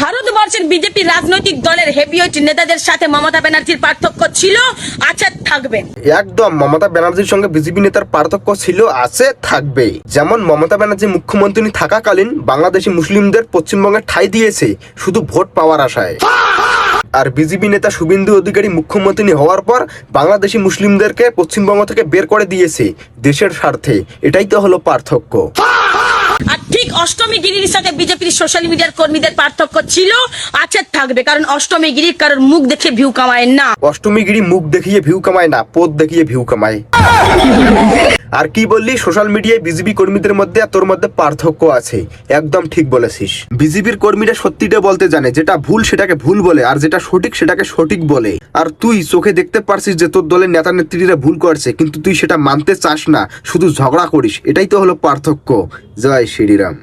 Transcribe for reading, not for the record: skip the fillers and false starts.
ভারতবর্ষের বিজেপি রাজনৈতিক দলের হেভিওয়েট নেতাদের সাথে মমতা ব্যানার্জির পার্থক্য ছিল, আছে, থাকবে। একদম মমতা ব্যানার্জির সঙ্গে বিজেপি নেতার পার্থক্য ছিল, আছে, থাকবে। যেমন মমতা ব্যানার্জি মুখ্যমন্ত্রী থাকাকালীন বাংলাদেশি মুসলিমদের পশ্চিমবঙ্গে ঠাঁই দিয়েছে শুধু ভোট পাওয়ার আশায়। আর বিজেপি নেতা শুভেন্দু অধিকারী মুখ্যমন্ত্রী হওয়ার পর বাংলাদেশি মুসলিমদেরকে পশ্চিমবঙ্গ থেকে বের করে দিয়েছে দেশের স্বার্থে। এটাই তো হলো পার্থক্য। আর ঠিক অষ্টমী গিরির সাথে বিজেপির সোশ্যাল মিডিয়ার কর্মীদের পার্থক্য ছিল, আছে, থাকবে। কারণ অষ্টমী গিরি কারোর মুখ দেখে ভিউ কামায় না। অষ্টমী গিরি মুখ দেখিয়ে ভিউ কামায় না, পদ দেখিয়ে ভিউ কামায়। আর কি বললি, সোশ্যাল মিডিয়ায় বিজেপি কর্মীদের মধ্যে আর তোর মধ্যে পার্থক্য আছে। একদম ঠিক বলেছিস। বিজেপির কর্মীরা সত্যিটা বলতে জানে, যেটা ভুল সেটাকে ভুল বলে, আর যেটা সঠিক সেটাকে সঠিক বলে। আর তুই চোখে দেখতে পারছিস যে তোর দলের নেতা নেত্রীরা ভুল করছে, কিন্তু তুই সেটা মানতে চাস না, শুধু ঝগড়া করিস। এটাই তো হলো পার্থক্য। জয় শ্রীরাম।